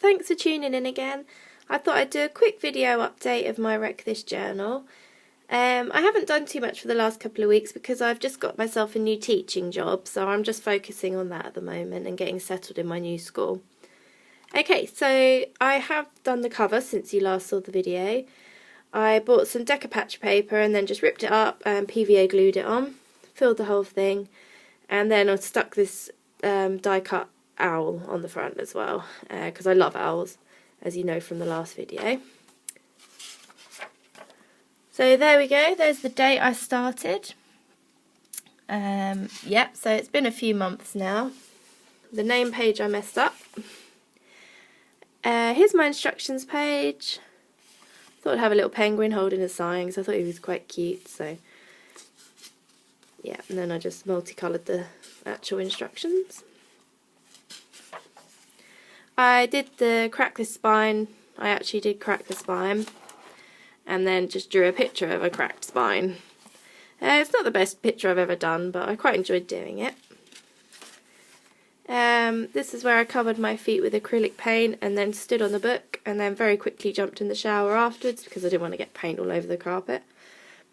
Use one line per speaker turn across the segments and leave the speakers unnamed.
thanks for tuning in again. I thought I'd do a quick video update of my Wreck This journal. I haven't done too much for the last couple of weeks because I've just got myself a new teaching job, so I'm just focusing on that at the moment and getting settled in my new school. Okay, so I have done the cover since you last saw the video. I bought some Decopatch paper and then just ripped it up and PVA glued it on, filled the whole thing, and then I stuck this die cut owl on the front as well, because I love owls, as you know from the last video. So there we go, there's the date I started. Yep, so it's been a few months now. The name page I messed up. Here's my instructions page. Thought I'd have a little penguin holding a sign because I thought he was quite cute, so yeah, and then I just multicoloured the actual instructions. I did the crack the spine. I actually did crack the spine and then just drew a picture of a cracked spine. It's not the best picture I've ever done, but I quite enjoyed doing it. This is where I covered my feet with acrylic paint and then stood on the book and then very quickly jumped in the shower afterwards because I didn't want to get paint all over the carpet.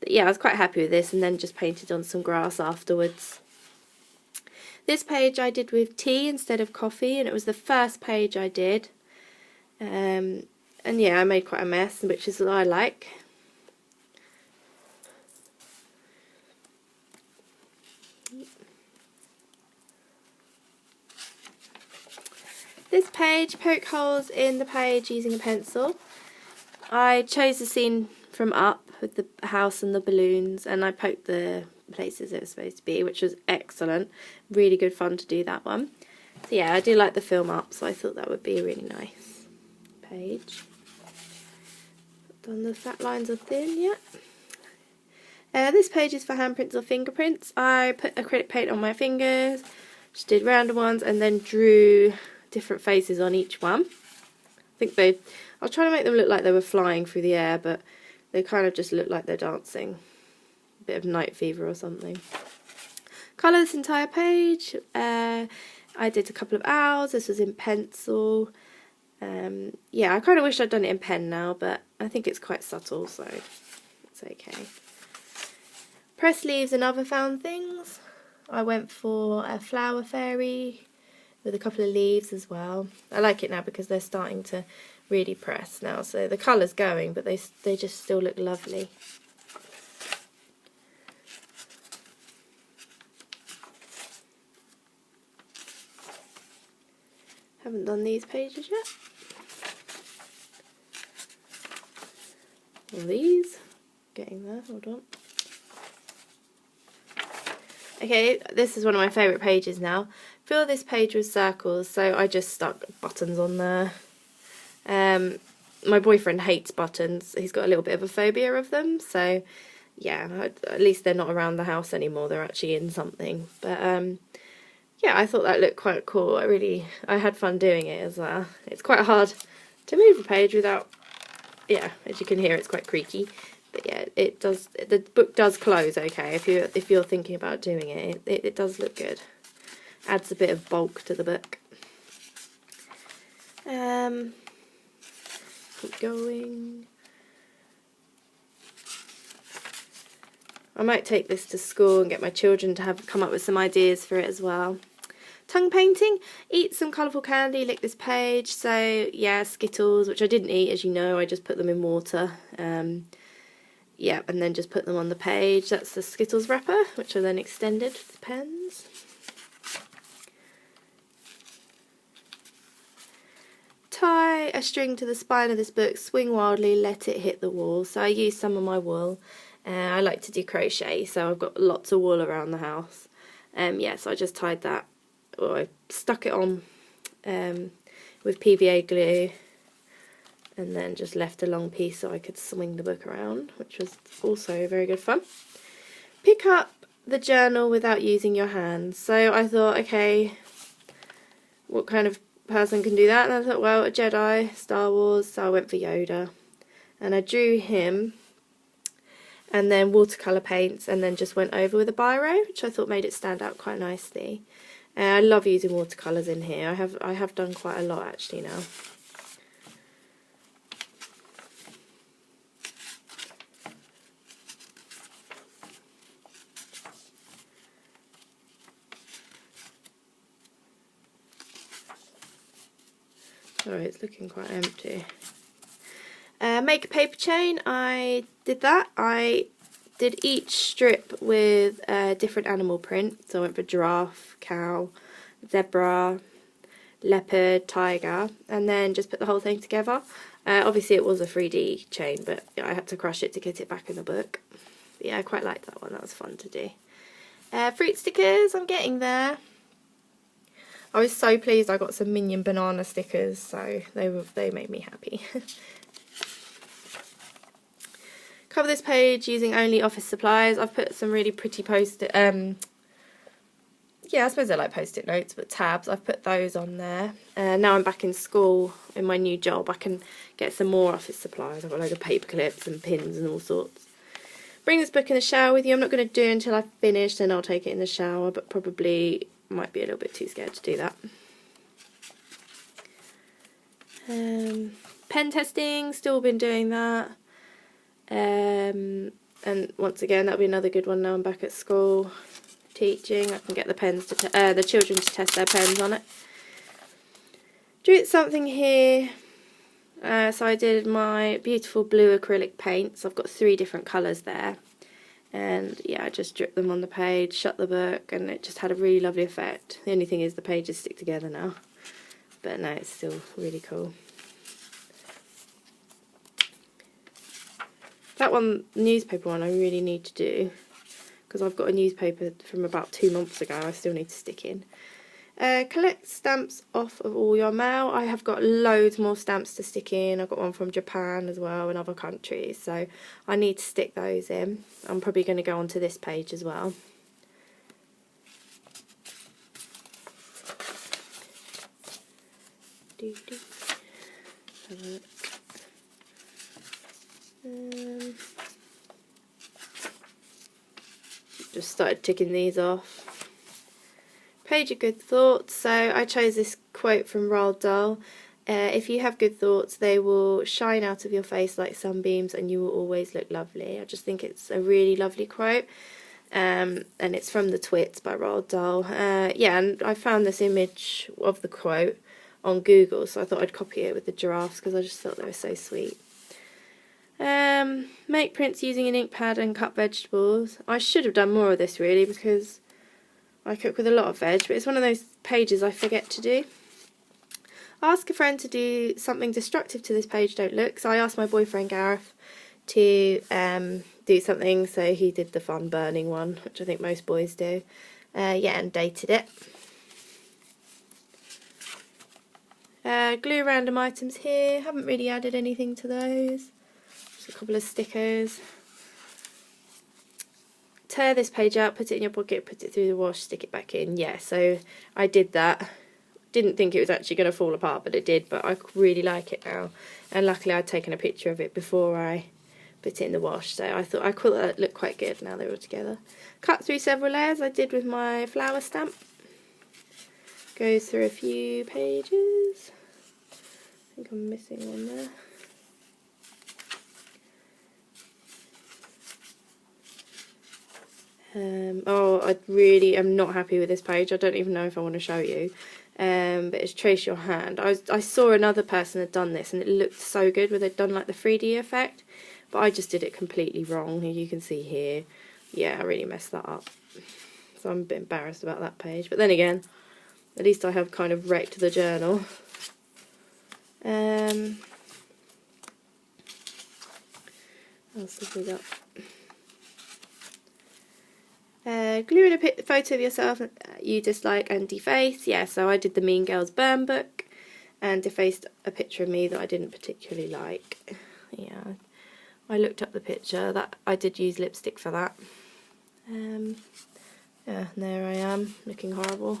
But yeah, I was quite happy with this and then just painted on some grass afterwards. This page I did with tea instead of coffee, and it was the first page I did. And yeah, I made quite a mess, which is what I like. This page, poke holes in the page using a pencil. I chose the scene from up with the house and the balloons, and I poked the places it was supposed to be, which was excellent. Really good fun to do that one. So yeah, I do like the film up, so I thought that would be a really nice page. Done the fat lines are thin yet. This page is for handprints or fingerprints. I put acrylic paint on my fingers, just did random ones, and then drew different faces on each one. I was trying to make them look like they were flying through the air, but they kind of just look like they're dancing. A bit of night fever or something. Colour this entire page. I did a couple of owls. This was in pencil. Yeah, I kind of wish I'd done it in pen now, but I think it's quite subtle, so it's okay. Press leaves and other found things. I went for a flower fairy with a couple of leaves as well. I like it now because they're starting to really press now, so the colour's going, but they just still look lovely. Haven't done these pages yet. Well, these, getting there, hold on. Okay, this is one of my favourite pages now. Fill this page with circles, so I just stuck buttons on there. My boyfriend hates buttons. He's got a little bit of a phobia of them, so yeah, at least they're not around the house anymore. They're actually in something. But yeah, I thought that looked quite cool. I had fun doing it as well. It's quite hard to move a page without, yeah, as you can hear, it's quite creaky. But yeah, it does. The book does close okay if you're thinking about doing it. It does look good. Adds a bit of bulk to the book. Keep going. I might take this to school and get my children to come up with some ideas for it as well. Tongue painting. Eat some colourful candy, lick this page. So yeah, Skittles, which I didn't eat, as you know, I just put them in water. Yeah, and then just put them on the page. That's the Skittles wrapper, which I then extended with the pens. Tie a string to the spine of this book, swing wildly, let it hit the wall. So I used some of my wool. I like to do crochet, so I've got lots of wool around the house. Yeah, so I just tied that, or I stuck it on with PVA glue, and then just left a long piece so I could swing the book around, which was also very good fun. Pick up the journal without using your hands. So I thought, okay, what kind of person can do that? And I thought, well, a Jedi, Star Wars, so I went for Yoda. And I drew him, and then watercolour paints, and then just went over with a biro, which I thought made it stand out quite nicely. I love using watercolours in here. I have done quite a lot actually now. Oh, it's looking quite empty. Make a paper chain. I did that. I did each strip with a different animal print. So I went for giraffe, cow, zebra, leopard, tiger, and then just put the whole thing together. Obviously it was a 3D chain, but I had to crush it to get it back in the book. But yeah, I quite liked that one. That was fun to do. Fruit stickers, I'm getting there. I was so pleased I got some Minion banana stickers, so they made me happy. Cover this page using only office supplies. I've put some really pretty post-it, yeah, I suppose they're like post-it notes, but tabs. I've put those on there. Now I'm back in school in my new job, I can get some more office supplies. I've got a load of paper clips and pins and all sorts. Bring this book in the shower with you. I'm not going to do it until I've finished, and I'll take it in the shower, but probably might be a little bit too scared to do that. Pen testing, still been doing that. And once again, that'll be another good one now I'm back at school teaching. I can get the pens to the children to test their pens on it. Drew something here. So I did my beautiful blue acrylic paints. I've got 3 different colours there. And yeah, I just dripped them on the page, shut the book, and it just had a really lovely effect. The only thing is the pages stick together now. But no, it's still really cool. That one, newspaper one, I really need to do, because I've got a newspaper from about 2 months ago I still need to stick in. Collect stamps off of all your mail. I have got loads more stamps to stick in. I've got one from Japan as well and other countries, so I need to stick those in. I'm probably going to go onto this page as well. Have a look. Just started ticking these off. Page of good thoughts. So I chose this quote from Roald Dahl. If you have good thoughts, they will shine out of your face like sunbeams and you will always look lovely. I just think it's a really lovely quote. And it's from The Twits by Roald Dahl. Yeah, and I found this image of the quote on Google, so I thought I'd copy it with the giraffes because I just thought they were so sweet. Make prints using an ink pad and cut vegetables. I should have done more of this really because I cook with a lot of veg, but it's one of those pages I forget to do. Ask a friend to do something destructive to this page, don't look. So I asked my boyfriend Gareth to do something, so he did the fun burning one, which I think most boys do. Yeah, and dated it. Glue random items here. Haven't really added anything to those. Just a couple of stickers. Tear this page out, put it in your pocket, put it through the wash, stick it back in. Yeah, so I did that. Didn't think it was actually going to fall apart, but it did. But I really like it now. And luckily I'd taken a picture of it before I put it in the wash. So I thought that looked quite good now they're all together. Cut through several layers. I did with my flower stamp. Goes through a few pages. I think I'm missing one there. Oh, I really am not happy with this page. I don't even know if I want to show you. But it's trace your hand. I saw another person had done this and it looked so good where they'd done like the 3D effect, but I just did it completely wrong. You can see here. Yeah, I really messed that up. So I'm a bit embarrassed about that page. But then again, at least I have kind of wrecked the journal. What else have we got? Glue in a photo of yourself you dislike and deface. Yeah, so I did the Mean Girls burn book and defaced a picture of me that I didn't particularly like. Yeah, I looked up the picture. That I did use lipstick for that. Yeah, and there I am, looking horrible.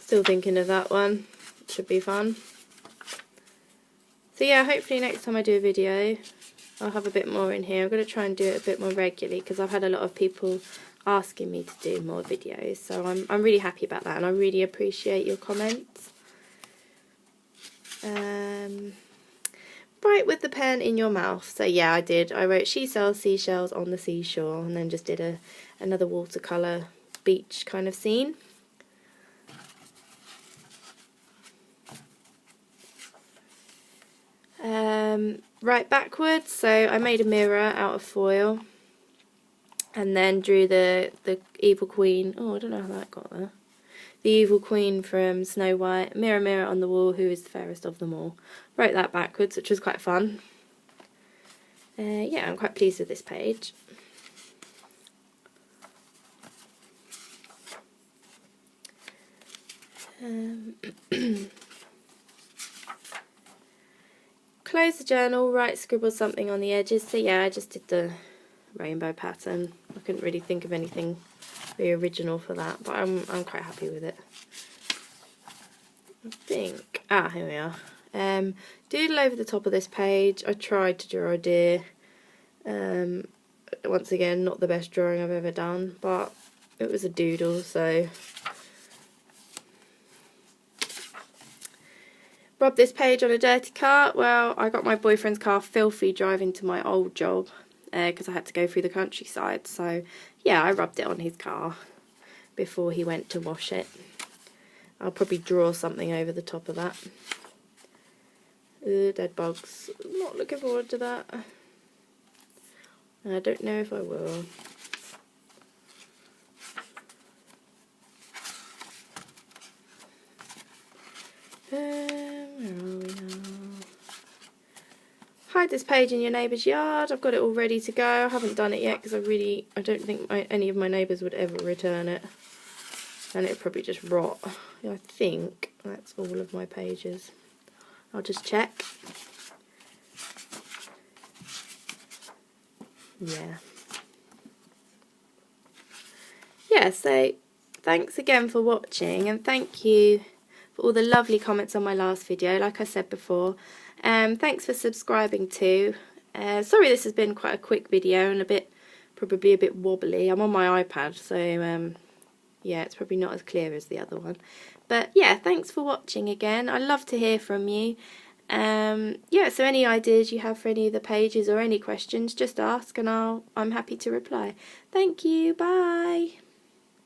Still thinking of that one. Should be fun. So yeah, hopefully next time I do a video I'll have a bit more in here. I'm going to try and do it a bit more regularly because I've had a lot of people asking me to do more videos, so I'm really happy about that and I really appreciate your comments. write with the pen in your mouth. So yeah, I did. I wrote she sells seashells on the seashore, and then just did another watercolour beach kind of scene. Right backwards, so I made a mirror out of foil and then drew the evil queen. Oh, I don't know how that got there. The evil queen from Snow White. Mirror, mirror on the wall, who is the fairest of them all. Wrote that backwards, which was quite fun. Yeah, I'm quite pleased with this page. Close the journal, scribble something on the edges. So yeah, I just did the rainbow pattern. I couldn't really think of anything very original for that, but I'm quite happy with it. I think, here we are. Doodle over the top of this page. I tried to draw a deer. Once again, not the best drawing I've ever done, but it was a doodle, so. Robbed this page on a dirty car. Well, I got my boyfriend's car filthy driving to my old job because I had to go through the countryside. So yeah, I rubbed it on his car before he went to wash it. I'll probably draw something over the top of that. Dead bugs. Not looking forward to that. I don't know if I will. Where are we now? Hide this page in your neighbour's yard. I've got it all ready to go. I haven't done it yet because I don't think any of my neighbours would ever return it. And it'd probably just rot. I think that's all of my pages. I'll just check. Yeah. Yeah, so thanks again for watching, and thank you for all the lovely comments on my last video, like I said before. Thanks for subscribing too. Sorry this has been quite a quick video and probably a bit wobbly. I'm on my iPad, so yeah, it's probably not as clear as the other one. But yeah, thanks for watching again. I love to hear from you. Yeah, so any ideas you have for any of the pages or any questions, just ask and I'm happy to reply. Thank you, bye.